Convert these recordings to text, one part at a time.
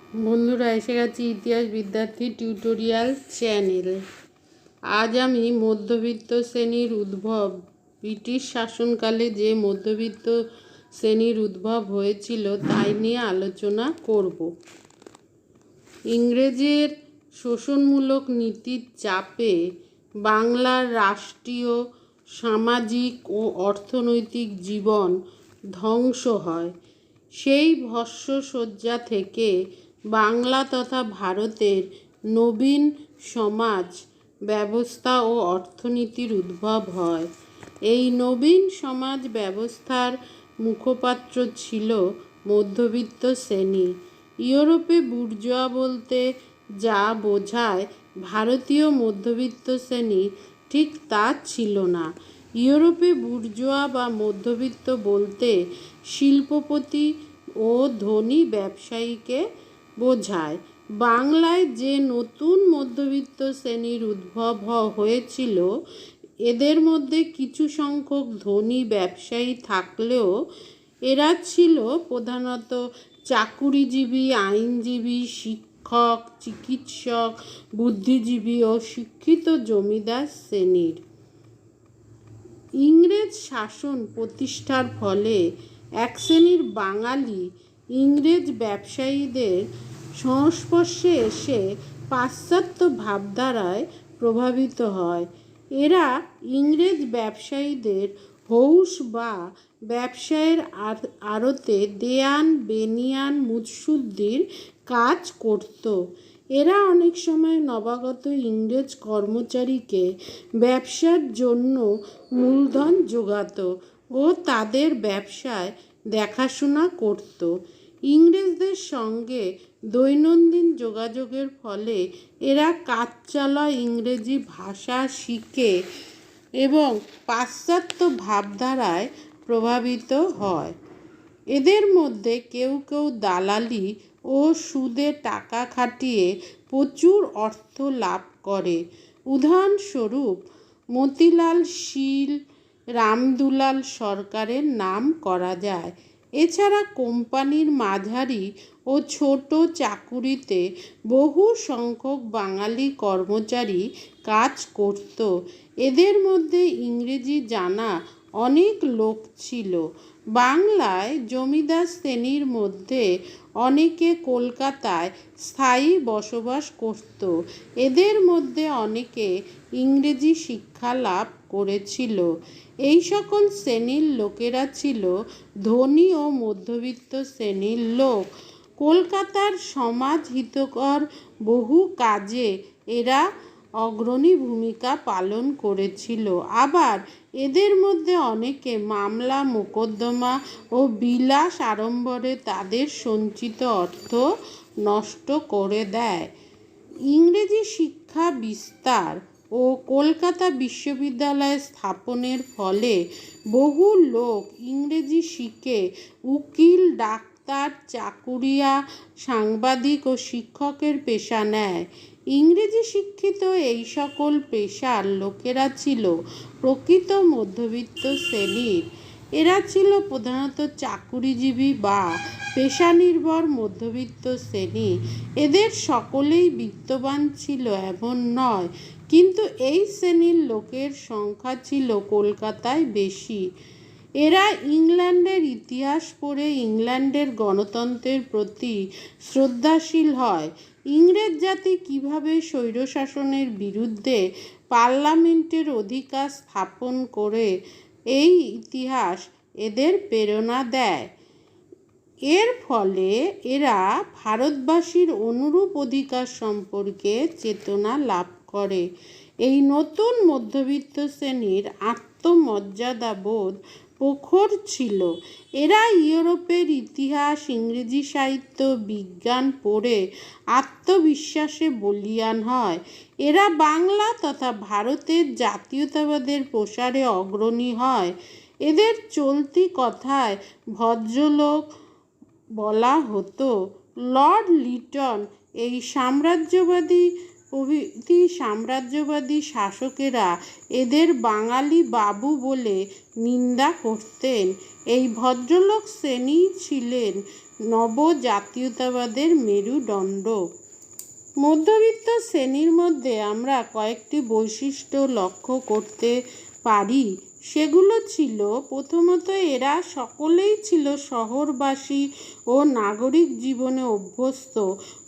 বন্ধুরা, এসে গেছি ইতিহাস বিদ্যার্থী টিউটোরিয়াল চ্যানেলে। আজ আমি মধ্যবিত্ত শ্রেণীর উদ্ভব, ব্রিটিশ শাসনকালে যে মধ্যবিত্ত শ্রেণীর উদ্ভব হয়েছিল তাই নিয়ে আলোচনা করব। ইংরেজের শোষণমূলক নীতির চাপে বাংলার রাষ্ট্রীয়, সামাজিক ও অর্থনৈতিক জীবন ধ্বংস হয়। সেই ভস্মশয্যা থেকে বাংলা তথা ভারতের নবীন সমাজ ব্যবস্থা ও অর্থনীতির উদ্ভব হয়। এই নবীন সমাজ ব্যবস্থার মুখপাত্র ছিল মধ্যবিত্ত শ্রেণী। ইউরোপে বুর্জোয়া বলতে যা বোঝায় ভারতীয় মধ্যবিত্ত শ্রেণী ঠিক তা ছিল না। ইউরোপে বুর্জোয়া বা মধ্যবিত্ত বলতে শিল্পপতি ও ধনী ব্যবসায়ীকে বোঝায়। বাংলায় যে নতুন মধ্যবিত্ত শ্রেণীর উদ্ভব হয়েছিল, এদের মধ্যে কিছু সংখ্যক ধনী ব্যবসায়ী থাকলেও এরা ছিল প্রধানত চাকুরিজীবী, আইনজীবী, শিক্ষক, চিকিৎসক, বুদ্ধিজীবী ও শিক্ষিত জমিদার শ্রেণীর। ইংরেজ শাসন প্রতিষ্ঠার ফলে এক শ্রেণীর বাঙালি ইংরেজ ব্যবসায়ীদের সংস্পর্শে এসে পাশ্চাত্য ভাবধারায় প্রভাবিত হয়। এরা ইংরেজ ব্যবসায়ীদের হৌস বা ব্যবসায়ের আড়তে দেয়ান, বেনিয়ান, মুৎসুদ্দির কাজ করত। এরা অনেক সময় নবাগত ইংরেজ কর্মচারীকে ব্যবসার জন্য মূলধন জোগাত ও তাদের ব্যবসায় দেখাশোনা করত। ইংরেজদের সঙ্গে দৈনন্দিন যোগাযোগের ফলে এরা কাজ চলা ইংরেজি ভাষা শিখে এবং পাশ্চাত্য ভাবধারায় প্রভাবিত হয়। এদের মধ্যে কেউ কেউ দালালি ও সুদে টাকা খাটিয়ে প্রচুর অর্থ লাভ করে। উদাহরণস্বরূপ মতিলাল শীল, রামদুলাল সরকারের নাম করা যায়। এছাড়া কোম্পানির মাঝারি ও ছোট চাকুরিতে বহু সংখ্যক বাঙালি কর্মচারী কাজ করত। এদের মধ্যে ইংরেজি জানা অনেক লোক ছিল। বাংলায় জমিদার শ্রেণীর মধ্যে অনেকে কলকাতায় স্থায়ী বসবাস করত। এদের মধ্যে অনেকে ইংরেজি শিক্ষা লাভ করেছিল। এই সকল শ্রেণীর লোকেরা ছিল ধনী ও মধ্যবিত্ত শ্রেণীর লোক। কলকাতার সমাজ হিতকর বহু কাজে এরা অগ্রণী ভূমিকা পালন করেছিল। আবার এদের মধ্যে অনেকে মামলা, মোকদ্দমা ও বিলাস আড়ম্বরে তাদের সঞ্চিত অর্থ নষ্ট করে দেয়। ইংরেজি শিক্ষা বিস্তার ও কলকাতা বিশ্ববিদ্যালয় স্থাপনের ফলে বহু লোক ইংরেজি শিখে উকিল, ডাক্তার, চাকুরিয়া, সাংবাদিক ও শিক্ষকের পেশা নেয়। ইংরেজি শিক্ষিত এই সকল পেশার লোকেরা ছিল প্রকৃত মধ্যবিত্ত শ্রেণীর। এরা ছিল প্রধানত চাকুরিজীবী বা পেশানির্ভর মধ্যবিত্ত শ্রেণী। এদের সকলেই বিত্তবান ছিল এমন নয়, কিন্তু এই শ্রেণীর লোকের সংখ্যা ছিল কলকাতায় বেশি। এরা ইংল্যান্ডের ইতিহাস পড়ে ইংল্যান্ডের গণতন্ত্রের প্রতি শ্রদ্ধাশীল হয়। ইংরেজ জাতি কিভাবে স্বৈরশাসনের বিরুদ্ধে পার্লামেন্টের অধিকার স্থাপন করে, এই ইতিহাস এদের প্রেরণা দেয়। এর ফলে এরা ভারতবাসীর অনুরূপ অধিকার সম্পর্কে চেতনা লাভ করে। এই নতুন মধ্যবিত্ত শ্রেণীর আত্মমর্যাদাবোধ প্রখর ছিল। এরা ইউরোপের ইতিহাস, ইংরেজি সাহিত্য, বিজ্ঞান পড়ে আত্মবিশ্বাসে বলীয়ান হয়। এরা বাংলা তথা ভারতের জাতীয়তাবাদের প্রসারে অগ্রণী হয়। এদের চলতি কথায় ভদ্রলোক বলা হতো। লর্ড লিটন এই সাম্রাজ্যবাদী প্রভৃতি সাম্রাজ্যবাদী শাসকেরা এদের বাঙালি বাবু বলে নিন্দা করতেন। এই ভদ্রলোক শ্রেণী ছিলেন নবজাতীয়তাবাদের মেরুদণ্ড। মধ্যবিত্ত শ্রেণীর মধ্যে আমরা কয়েকটি বৈশিষ্ট্য লক্ষ্য করতে পারি। সেগুলো ছিল, প্রথমত, এরা সকলেই ছিল শহরবাসী ও নাগরিক জীবনে অভ্যস্ত।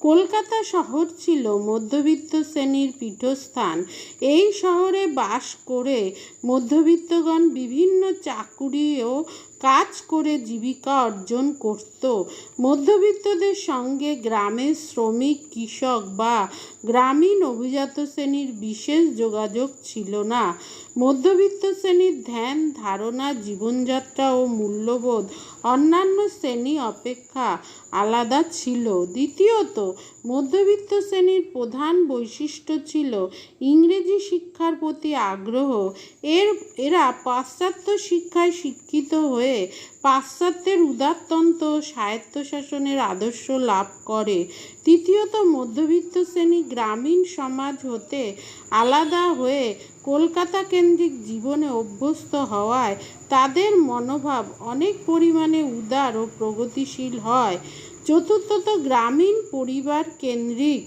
কলকাতা শহর ছিল মধ্যবিত্ত শ্রেণীর পীঠস্থান। এই শহরে বাস করে মধ্যবিত্তগণ বিভিন্ন চাকুরি ও কাজ করে জীবিকা অর্জন করত। মধ্যবিত্তদের সঙ্গে গ্রামের শ্রমিক, কৃষক বা গ্রামীণ অভিজাত শ্রেণীর বিশেষ যোগাযোগ ছিল না। মধ্যবিত্ত শ্রেণীর ধ্যান ধারণা, জীবনযাত্রা ও মূল্যবোধ অন্যান্য শ্রেণী অপেক্ষা আলাদা ছিল। দ্বিতীয়ত, মধ্যবিত্ত শ্রেণীর প্রধান বৈশিষ্ট্য ছিল ইংরেজি শিক্ষার প্রতি আগ্রহ। এরা পাশ্চাত্য শিক্ষায় শিক্ষিত হয়ে পাশ্চাত্যের উদারতন্ত্র ও স্বায়ত্তশাসনের আদর্শ লাভ করে। তৃতীয়ত, মধ্যবিত্ত শ্রেণী গ্রামীণ সমাজ হতে আলাদা হয়ে কলকাতা কেন্দ্রিক জীবনে অভ্যস্ত হওয়ায় তাদের মনোভাব অনেক পরিমাণে উদার ও প্রগতিশীল হয়। চতুর্থত, গ্রামীণ পরিবার কেন্দ্রিক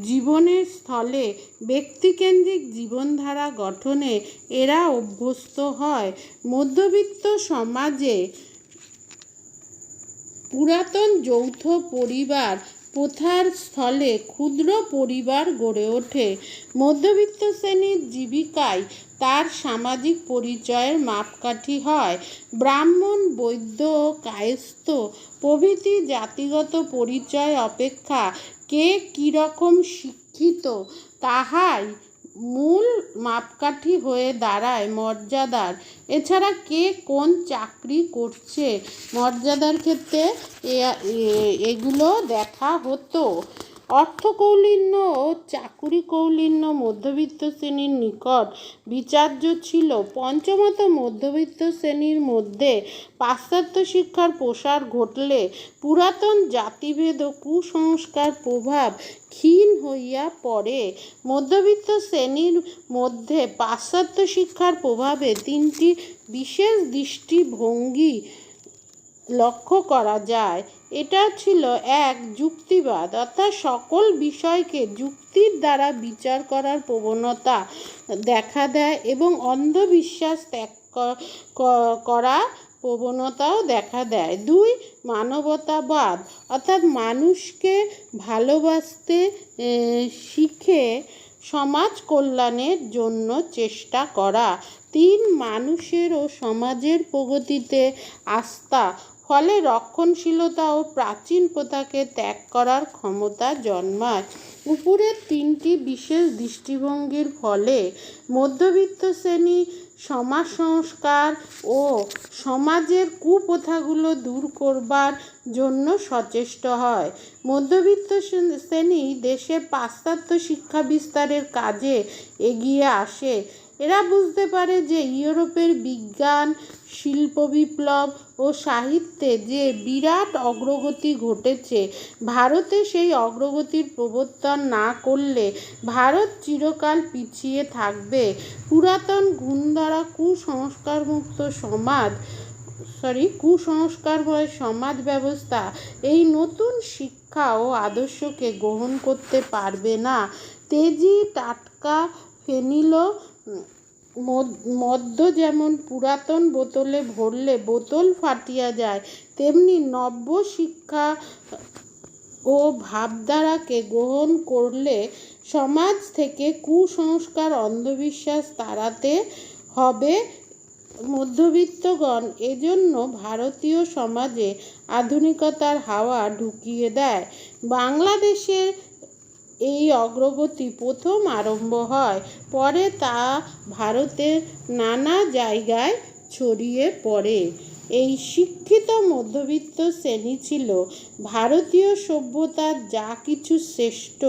জীবনের স্থলে ব্যক্তিকেন্দ্রিক জীবনধারা গঠনে এরা অভ্যস্ত হয়। মধ্যবিত্ত সমাজে পুরাতন যৌথ পরিবার প্রথার স্থলে ক্ষুদ্র পরিবার গড়ে ওঠে। মধ্যবিত্ত শ্রেণীর জীবিকায় তার সামাজিক পরিচয়ের মাপকাঠি হয়। ব্রাহ্মণ, বৈদ্য ও কায়স্থ প্রভৃতি জাতিগত পরিচয় অপেক্ষা কে কীরকম শিক্ষিত তাহাই মূল মাপকাঠি হয়ে দাঁড়ায় মর্যাদার। এছাড়া কে কোন চাকরি করছে মর্যাদার ক্ষেত্রে এগুলো দেখা হতো। অর্থকৌলীন্য ও চাকুরি কৌলীন্য মধ্যবিত্ত শ্রেণীর নিকট বিচার্য ছিল। পঞ্চমত, মধ্যবিত্ত শ্রেণীর মধ্যে পাশ্চাত্য শিক্ষার প্রসার ঘটলে পুরাতন জাতিভেদ ও কুসংস্কার প্রভাব ক্ষীণ হইয়া পড়ে। মধ্যবিত্ত শ্রেণীর মধ্যে পাশ্চাত্য শিক্ষার প্রভাবে তিনটি বিশেষ দৃষ্টিভঙ্গি লক্ষ্য করা যায়। এটা ছিল, এক, যুক্তিবাদ, অর্থাৎ সকল বিষয়কে যুক্তির দ্বারা বিচার করার প্রবণতা দেখা দেয় এবং অন্ধবিশ্বাস ত্যাগ করা প্রবণতাও দেখা দেয়। দুই, মানবতাবাদ, অর্থাৎ মানুষকে ভালোবাসতে শিখে সমাজ কল্যাণের জন্য চেষ্টা করা। তিন, মানুষের ও সমাজের প্রগতিতে আস্থা, ফলে রক্ষণশীলতা ও প্রাচীন প্রথাকে ত্যাগ করার ক্ষমতা জন্মায়। উপরের তিনটি বিশেষ দৃষ্টিভঙ্গির ফলে মধ্যবিত্ত শ্রেণী সমাজ সংস্কার ও সমাজের কুপ্রথাগুলো দূর করবার জন্য সচেষ্ট হয়। মধ্যবিত্ত শ্রেণী দেশে পাশ্চাত্য শিক্ষা বিস্তারের কাজে এগিয়ে আসে। এরা বুঝতে পারে যে ইউরোপের বিজ্ঞান, শিল্প বিপ্লব ও সাহিত্যে যে বিরাট অগ্রগতি ঘটেছে, ভারতে সেই অগ্রগতির প্রবর্তন না করলে ভারত চিরকাল পিছিয়ে থাকবে। পুরাতন গুণধরা কুসংস্কারময় সমাজ ব্যবস্থা এই নতুন শিক্ষা ও আদর্শকে গ্রহণ করতে পারবে না। তেজি টাটকা ফেনিল মদ্য যেমন পুরাতন বোতলে ভরলে বোতল ফাটিয়া যায়, তেমনি নব্য শিক্ষা ও ভাবধারাকে গ্রহণ করলে সমাজ থেকে কুসংস্কার, অন্ধবিশ্বাস তাড়াতে হবে। মধ্যবিত্তগণ এজন্য ভারতীয় সমাজে আধুনিকতার হাওয়া ঢুকিয়ে দেয়। বাংলাদেশের এই অগ্রগতি প্রথম আরম্ভ হয়, পরে তা ভারতের নানা জায়গায় ছড়িয়ে পড়ে। এই শিক্ষিত মধ্যবিত্ত শ্রেণী ছিল ভারতীয় সভ্যতার যা কিছু শ্রেষ্ঠ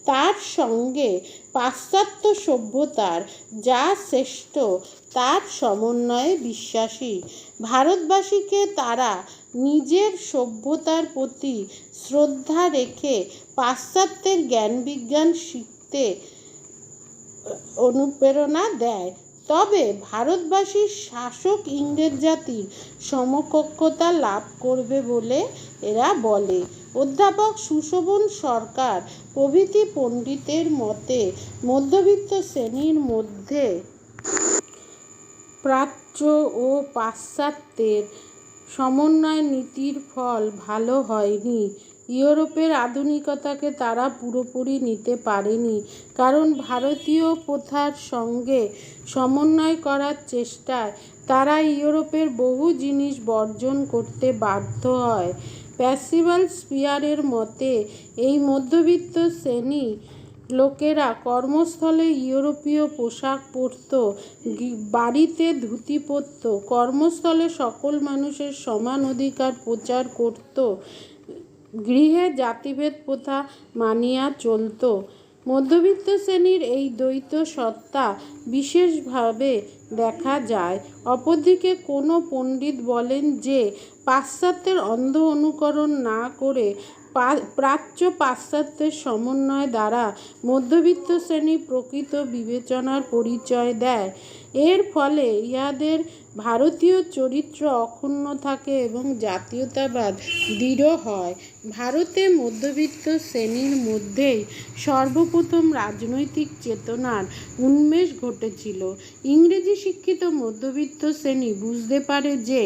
তার সঙ্গে পাশ্চাত্য সভ্যতার যা শ্রেষ্ঠ তার সমন্বয়ে বিশ্বাসী। ভারতবাসীকে তারা নিজের সভ্যতার প্রতি শ্রদ্ধা রেখে পাশ্চাত্যের জ্ঞান বিজ্ঞান করতে অনুপ্রেরণা দেয়। তবে ভারতবাসীর শাসক ইংরেজ জাতির সমকক্ষতা লাভ করবে বলে এরা বলে। অধ্যাপক সুশোভন সরকার প্রভৃতি পণ্ডিতের মতে মধ্যবিত্ত শ্রেণীর মধ্যে প্রাচ্য ও পাশ্চাত্যের সমন্বয় নীতির ফল ভালো হয়নি। ইউরোপের আধুনিকতাকে তারা পুরোপুরি নিতে পারেনি, কারণ ভারতীয় প্রথার সঙ্গে সমন্বয় করার চেষ্টায় তারা ইউরোপের বহু জিনিস বর্জন করতে বাধ্য হয়। প্যাসিভাল স্পিয়ারের মতে এই মধ্যবিত্ত শ্রেণী লোকেরা কর্মস্থলে ইউরোপীয় পোশাক পরত, বাড়িতে ধুতি পরত, কর্মস্থলে সকল মানুষের সমান অধিকার প্রচার করত, গৃহে জাতিভেদ প্রথা মানিয়া চলত। মধ্যবিত্ত শ্রেণীর এই দ্বৈত সত্তা বিশেষভাবে দেখা যায়। অপরদিকে কোনো পণ্ডিত বলেন যে পাশ্চাত্যের অন্ধ অনুকরণ না করে প্রাচ্য পাশ্চাত্যের সমন্বয় দ্বারা মধ্যবিত্ত শ্রেণী প্রকৃত বিবেচনার পরিচয় দেয়। এর ফলে ইহাদের ভারতীয় চরিত্র অক্ষুণ্ণ থাকে এবং জাতীয়তাবাদ দৃঢ় হয়। ভারতে মধ্যবিত্ত শ্রেণীর মধ্যেই সর্বপ্রথম রাজনৈতিক চেতনার উন্মেষ ঘটেছিল। ইংরেজি শিক্ষিত মধ্যবিত্ত শ্রেণী বুঝতে পারে যে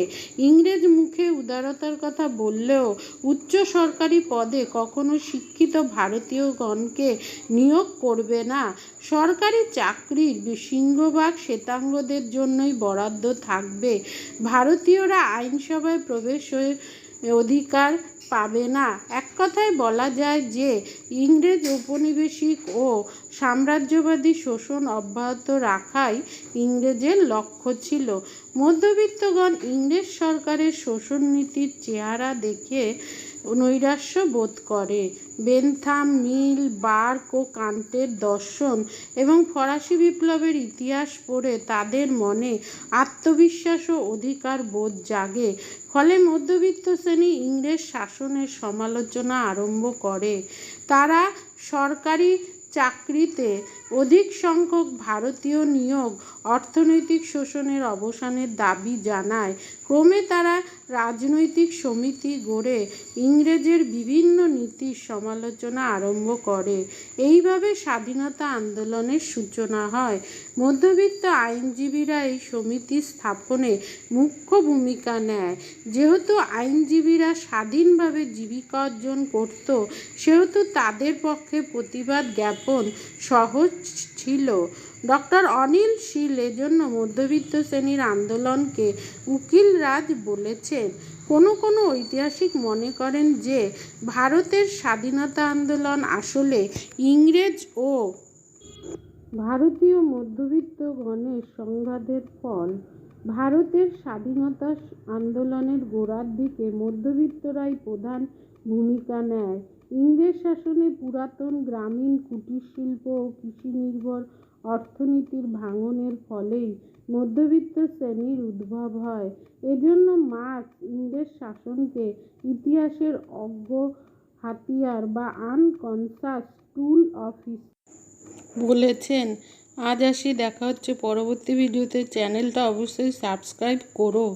ইংরেজ মুখে উদারতার কথা বললেও উচ্চ সরকারি পদে কখনো শিক্ষিত ভারতীয়গণকে নিয়োগ করবে না। সরকারি চাকরির সিংহভাগ শ্বেতাঙ্গদের জন্যই বরাদ্দ থাকবে। ভারতীয়রা আইনসভায় প্রবেশের অধিকার পাবে না। এক কথায় বলা যায় যে ইংরেজ ঔপনিবেশিক ও সাম্রাজ্যবাদী শোষণ অব্যাহত রাখাই ইংরেজের লক্ষ্য ছিল। মধ্যবিত্তগণ ইংরেজ সরকারের শোষণ নীতির চেহারা দেখে নৈরাশ্য বোধ করে। বেনথাম, মিল, বার্ক ও কান্টের দর্শন এবং ফরাসি বিপ্লবের ইতিহাস পড়ে তাদের মনে আত্মবিশ্বাস ও অধিকার বোধ জাগে। ফলে মধ্যবিত্ত শ্রেণী ইংরেজ শাসনের সমালোচনা আরম্ভ করে। তারা সরকারি চাকরিতে অধিক সংখ্যক ভারতীয় নিয়োগ, অর্থনৈতিক শোষণের অবসানের দাবি জানায়। ক্রমে তারা রাজনৈতিক সমিতি গড়ে ইংরেজের বিভিন্ন নীতির সমালোচনা আরম্ভ করে। এইভাবে স্বাধীনতা আন্দোলনের সূচনা হয়। মধ্যবিত্ত আইনজীবীরা এই সমিতি স্থাপনে মুখ্য ভূমিকা নেয়। যেহেতু আইনজীবীরা স্বাধীনভাবে জীবিকা অর্জন করত, সেহেতু তাদের পক্ষে প্রতিবাদ জ্ঞাপন সহজ ছিল। ডক্টর অনিল শীল এজন্য মধ্যবিত্ত শ্রেণীর আন্দোলনকে উকিল রাজ বলেছেন। কোনো কোনো ঐতিহাসিক মনে করেন যে ভারতের স্বাধীনতা আন্দোলন আসলে ইংরেজ ও ভারতীয় মধ্যবিত্তগণের সংঘাতের ফল। ভারতের স্বাধীনতা আন্দোলনের গোড়ার দিকে মধ্যবিত্তরাই প্রধান ভূমিকা নেয়। ইংরেজ শাসনে পুরাতন গ্রামীণ কুটির শিল্প ও কৃষি নির্ভর অর্থনীতির ভাঙনের ফলেই মধ্যবিত্ত শ্রেণীর উদ্ভব হয়। এজন্য মার্কস ইংরেজ শাসনকে ইতিহাসের অজ্ঞ হাতিয়ার বা আনকনসাস টুল অফ বলেছেন। আজ আসি, দেখা হচ্ছে পরবর্তী ভিডিওতে। চ্যানেলটা অবশ্যই সাবস্ক্রাইব করো।